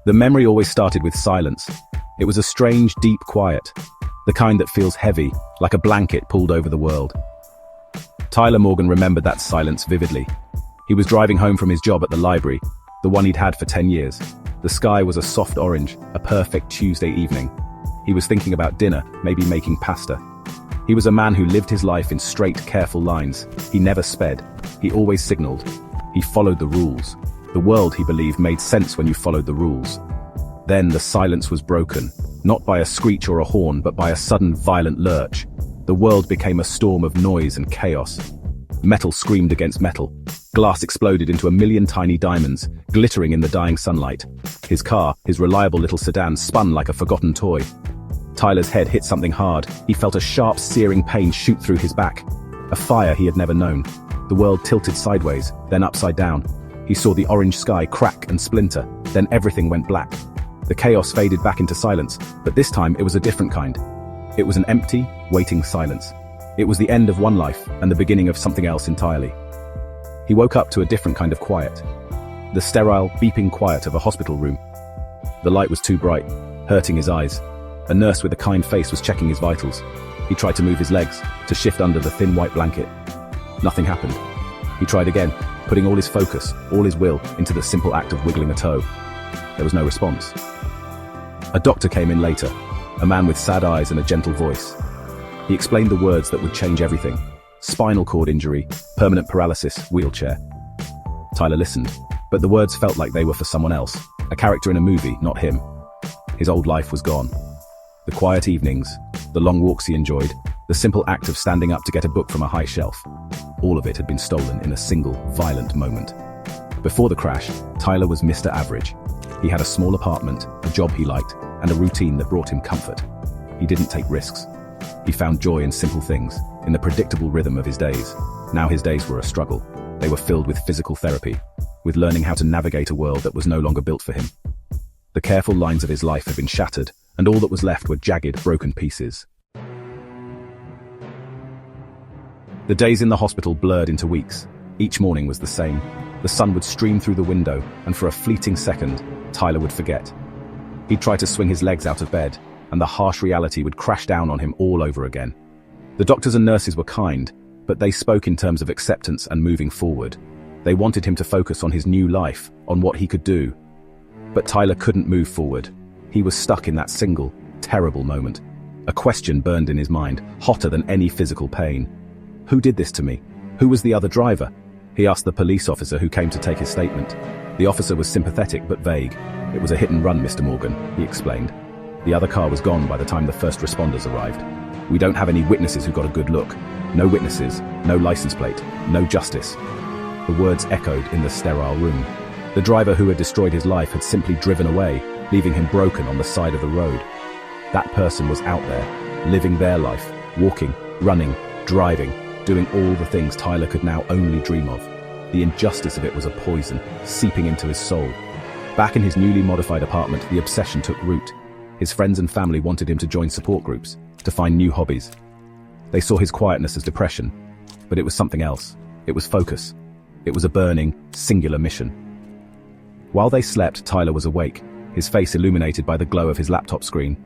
The memory always started with silence. It was a strange, deep quiet, the kind that feels heavy, like a blanket pulled over the world. Tyler Morgan remembered that silence vividly. He was driving home from his job at the library, the one he'd had for 10 years. The sky was a soft orange, a perfect Tuesday evening. He was thinking about dinner, maybe making pasta. He was a man who lived his life in straight, careful lines. He never sped. He always signaled. He followed the rules. The world, he believed, made sense when you followed the rules. Then the silence was broken, not by a screech or a horn, but by a sudden, violent lurch. The world became a storm of noise and chaos. Metal screamed against metal. Glass exploded into a million tiny diamonds, glittering in the dying sunlight. His car, his reliable little sedan, spun like a forgotten toy. Tyler's head hit something hard. He felt a sharp, searing pain shoot through his back. A fire he had never known. The world tilted sideways, then upside down. He saw the orange sky crack and splinter, then everything went black. The chaos faded back into silence, but this time it was a different kind. It was an empty, waiting silence. It was the end of one life and the beginning of something else entirely. He woke up to a different kind of quiet. The sterile, beeping quiet of a hospital room. The light was too bright, hurting his eyes. A nurse with a kind face was checking his vitals. He tried to move his legs, to shift under the thin white blanket. Nothing happened. He tried again, putting all his focus, all his will, into the simple act of wiggling a toe. There was no response. A doctor came in later, a man with sad eyes and a gentle voice. He explained the words that would change everything. Spinal cord injury, permanent paralysis, wheelchair. Tyler listened, but the words felt like they were for someone else, a character in a movie, not him. His old life was gone. The quiet evenings, the long walks he enjoyed, the simple act of standing up to get a book from a high shelf. All of it had been stolen in a single, violent moment. Before the crash, Tyler was Mr. Average. He had a small apartment, a job he liked, and a routine that brought him comfort. He didn't take risks. He found joy in simple things, in the predictable rhythm of his days. Now his days were a struggle. They were filled with physical therapy, with learning how to navigate a world that was no longer built for him. The careful lines of his life had been shattered, and all that was left were jagged, broken pieces. The days in the hospital blurred into weeks. Each morning was the same. The sun would stream through the window, and for a fleeting second, Tyler would forget. He'd try to swing his legs out of bed, and the harsh reality would crash down on him all over again. The doctors and nurses were kind, but they spoke in terms of acceptance and moving forward. They wanted him to focus on his new life, on what he could do. But Tyler couldn't move forward. He was stuck in that single, terrible moment. A question burned in his mind, hotter than any physical pain. Who did this to me? Who was the other driver? He asked the police officer who came to take his statement. The officer was sympathetic but vague. It was a hit and run, Mr. Morgan, he explained. The other car was gone by the time the first responders arrived. We don't have any witnesses who got a good look. No witnesses, no license plate, no justice. The words echoed in the sterile room. The driver who had destroyed his life had simply driven away, leaving him broken on the side of the road. That person was out there, living their life, walking, running, driving, doing all the things Tyler could now only dream of. The injustice of it was a poison, seeping into his soul. Back in his newly modified apartment, the obsession took root. His friends and family wanted him to join support groups, to find new hobbies. They saw his quietness as depression, but it was something else. It was focus. It was a burning, singular mission. While they slept, Tyler was awake, his face illuminated by the glow of his laptop screen.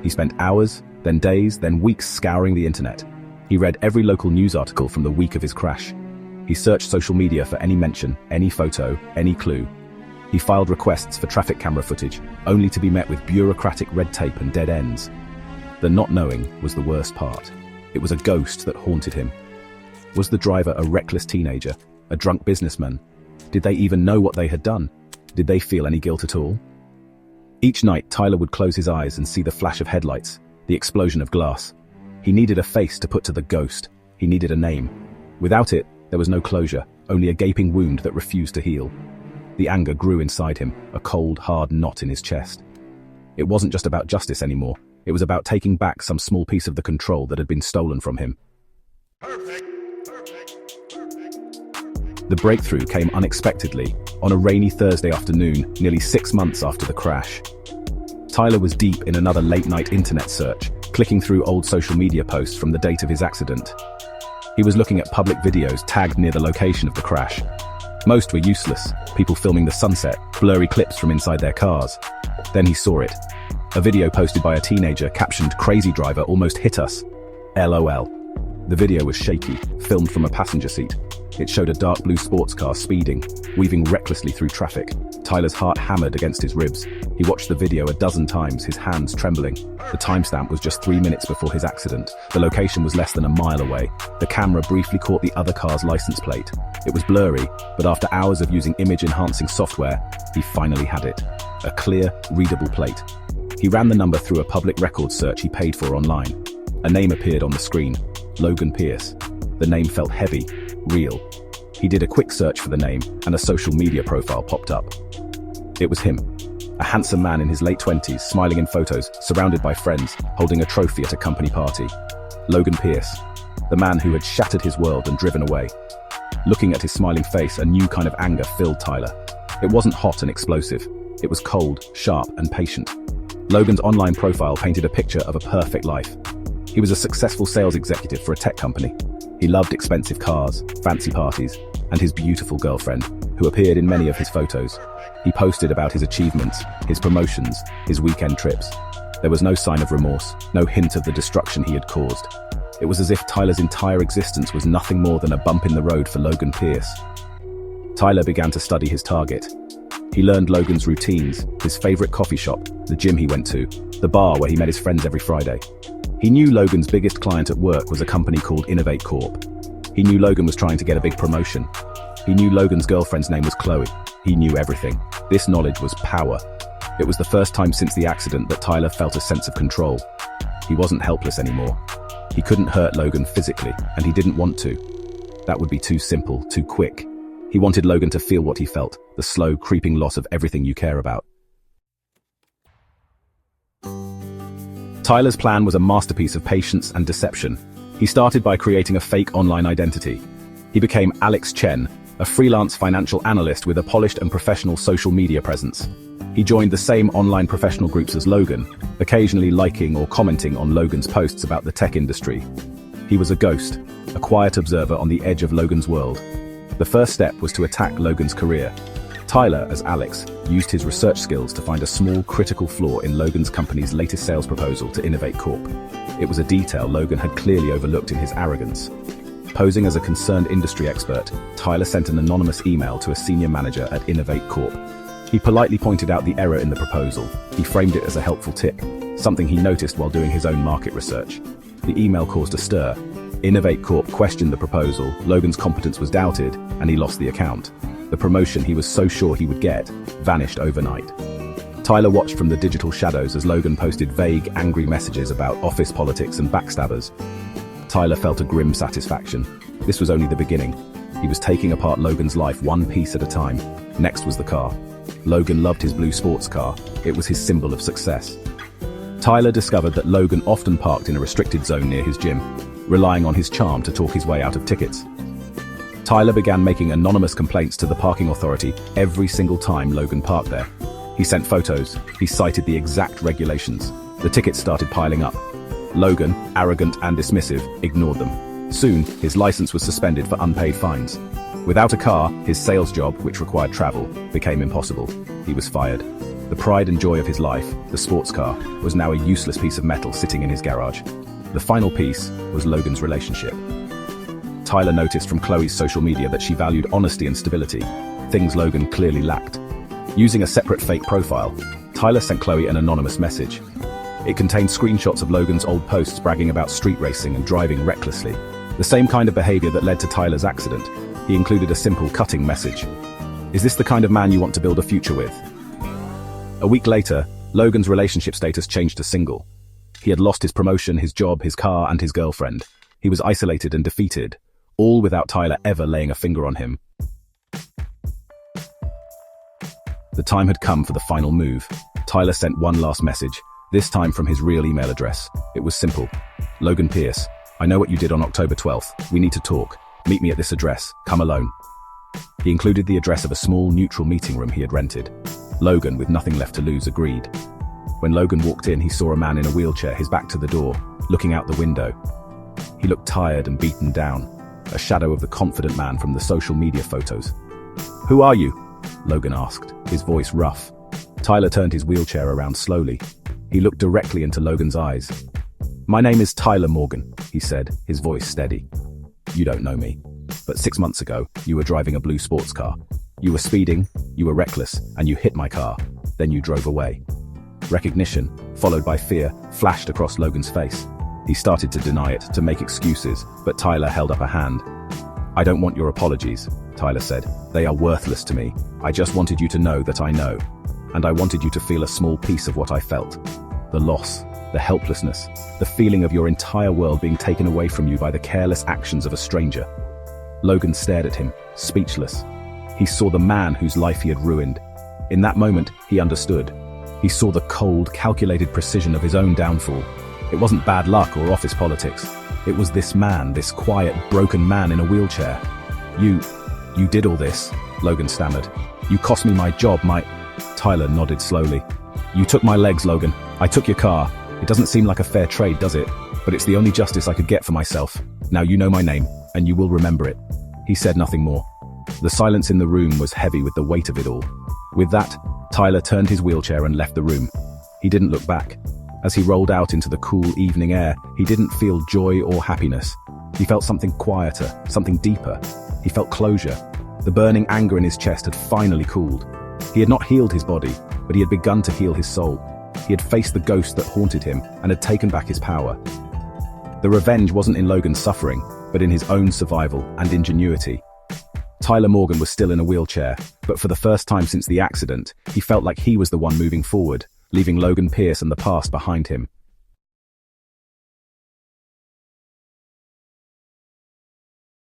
He spent hours, then days, then weeks scouring the internet. He read every local news article from the week of his crash. He searched social media for any mention, any photo, any clue. He filed requests for traffic camera footage, only to be met with bureaucratic red tape and dead ends. The not knowing was the worst part. It was a ghost that haunted him. Was the driver a reckless teenager, a drunk businessman? Did they even know what they had done? Did they feel any guilt at all? Each night, Tyler would close his eyes and see the flash of headlights, the explosion of glass. He needed a face to put to the ghost. He needed a name. Without it, there was no closure, only a gaping wound that refused to heal. The anger grew inside him, a cold, hard knot in his chest. It wasn't just about justice anymore. It was about taking back some small piece of the control that had been stolen from him. The breakthrough came unexpectedly, on a rainy Thursday afternoon, nearly 6 months after the crash. Tyler was deep in another late-night internet search, clicking through old social media posts from the date of his accident. He was looking at public videos tagged near the location of the crash. Most were useless, people filming the sunset, blurry clips from inside their cars. Then he saw it. A video posted by a teenager captioned, "Crazy driver almost hit us. LOL." The video was shaky, filmed from a passenger seat. It showed a dark blue sports car speeding, weaving recklessly through traffic. Tyler's heart hammered against his ribs. He watched the video a dozen times, his hands trembling. The timestamp was just 3 minutes before his accident. The location was less than a mile away. The camera briefly caught the other car's license plate. It was blurry, but after hours of using image-enhancing software, he finally had it. A clear, readable plate. He ran the number through a public records search he paid for online. A name appeared on the screen: Logan Pierce. The name felt heavy, real. He did a quick search for the name, and a social media profile popped up. It was him. A handsome man in his late 20s, smiling in photos, surrounded by friends, holding a trophy at a company party. Logan Pierce, the man who had shattered his world and driven away. Looking at his smiling face, a new kind of anger filled Tyler. It wasn't hot and explosive. It was cold, sharp, and patient. Logan's online profile painted a picture of a perfect life. He was a successful sales executive for a tech company. He loved expensive cars, fancy parties, and his beautiful girlfriend, who appeared in many of his photos. He posted about his achievements, his promotions, his weekend trips. There was no sign of remorse, no hint of the destruction he had caused. It was as if Tyler's entire existence was nothing more than a bump in the road for Logan Pierce. Tyler began to study his target. He learned Logan's routines, his favorite coffee shop, the gym he went to, the bar where he met his friends every Friday. He knew Logan's biggest client at work was a company called Innovate Corp. He knew Logan was trying to get a big promotion. He knew Logan's girlfriend's name was Chloe. He knew everything. This knowledge was power. It was the first time since the accident that Tyler felt a sense of control. He wasn't helpless anymore. He couldn't hurt Logan physically, and he didn't want to. That would be too simple, too quick. He wanted Logan to feel what he felt, the slow, creeping loss of everything you care about. Tyler's plan was a masterpiece of patience and deception. He started by creating a fake online identity. He became Alex Chen, a freelance financial analyst with a polished and professional social media presence. He joined the same online professional groups as Logan, occasionally liking or commenting on Logan's posts about the tech industry. He was a ghost, a quiet observer on the edge of Logan's world. The first step was to attack Logan's career. Tyler, as Alex, used his research skills to find a small, critical flaw in Logan's company's latest sales proposal to Innovate Corp. It was a detail Logan had clearly overlooked in his arrogance. Posing as a concerned industry expert, Tyler sent an anonymous email to a senior manager at Innovate Corp. He politely pointed out the error in the proposal. He framed it as a helpful tip, something he noticed while doing his own market research. The email caused a stir. Innovate Corp questioned the proposal, Logan's competence was doubted, and he lost the account. The promotion he was so sure he would get vanished overnight. Tyler watched from the digital shadows as Logan posted vague, angry messages about office politics and backstabbers. Tyler felt a grim satisfaction. This was only the beginning. He was taking apart Logan's life one piece at a time. Next was the car. Logan loved his blue sports car. It was his symbol of success. Tyler discovered that Logan often parked in a restricted zone near his gym, relying on his charm to talk his way out of tickets. Tyler began making anonymous complaints to the parking authority every single time Logan parked there. He sent photos. He cited the exact regulations. The tickets started piling up. Logan, arrogant and dismissive, ignored them. Soon, his license was suspended for unpaid fines. Without a car, his sales job, which required travel, became impossible. He was fired. The pride and joy of his life, the sports car, was now a useless piece of metal sitting in his garage. The final piece was Logan's relationship. Tyler noticed from Chloe's social media that she valued honesty and stability, things Logan clearly lacked. Using a separate fake profile, Tyler sent Chloe an anonymous message. It contained screenshots of Logan's old posts bragging about street racing and driving recklessly. The same kind of behavior that led to Tyler's accident. He included a simple cutting message. Is this the kind of man you want to build a future with? A week later, Logan's relationship status changed to single. He had lost his promotion, his job, his car, and his girlfriend. He was isolated and defeated, all without Tyler ever laying a finger on him. The time had come for the final move. Tyler sent one last message, this time from his real email address. It was simple. Logan Pierce, I know what you did on October 12th. We need to talk. Meet me at this address. Come alone. He included the address of a small, neutral meeting room he had rented. Logan, with nothing left to lose, agreed. When Logan walked in, he saw a man in a wheelchair, his back to the door, looking out the window. He looked tired and beaten down, a shadow of the confident man from the social media photos. Who are you? Logan asked, his voice rough. Tyler turned his wheelchair around slowly. He looked directly into Logan's eyes. "My name is Tyler Morgan," he said, his voice steady. "You don't know me, but 6 months ago, you were driving a blue sports car. You were speeding, you were reckless, and you hit my car. Then you drove away." Recognition, followed by fear, flashed across Logan's face. He started to deny it, to make excuses, but Tyler held up a hand. "I don't want your apologies," Tyler said. "They are worthless to me. I just wanted you to know that I know. And I wanted you to feel a small piece of what I felt. The loss, the helplessness, the feeling of your entire world being taken away from you by the careless actions of a stranger." Logan stared at him, speechless. He saw the man whose life he had ruined. In that moment, he understood. He saw the cold, calculated precision of his own downfall. It wasn't bad luck or office politics. It was this man, this quiet, broken man in a wheelchair. You did all this," Logan stammered. "You cost me my job, Tyler nodded slowly. "You took my legs, Logan. I took your car. It doesn't seem like a fair trade, does it? But it's the only justice I could get for myself. Now you know my name, and you will remember it." He said nothing more. The silence in the room was heavy with the weight of it all. With that, Tyler turned his wheelchair and left the room. He didn't look back. As he rolled out into the cool evening air, he didn't feel joy or happiness. He felt something quieter, something deeper. He felt closure. The burning anger in his chest had finally cooled. He had not healed his body, but he had begun to heal his soul. He had faced the ghost that haunted him and had taken back his power. The revenge wasn't in Logan's suffering, but in his own survival and ingenuity. Tyler Morgan was still in a wheelchair, but for the first time since the accident, he felt like he was the one moving forward, leaving Logan Pierce and the past behind him.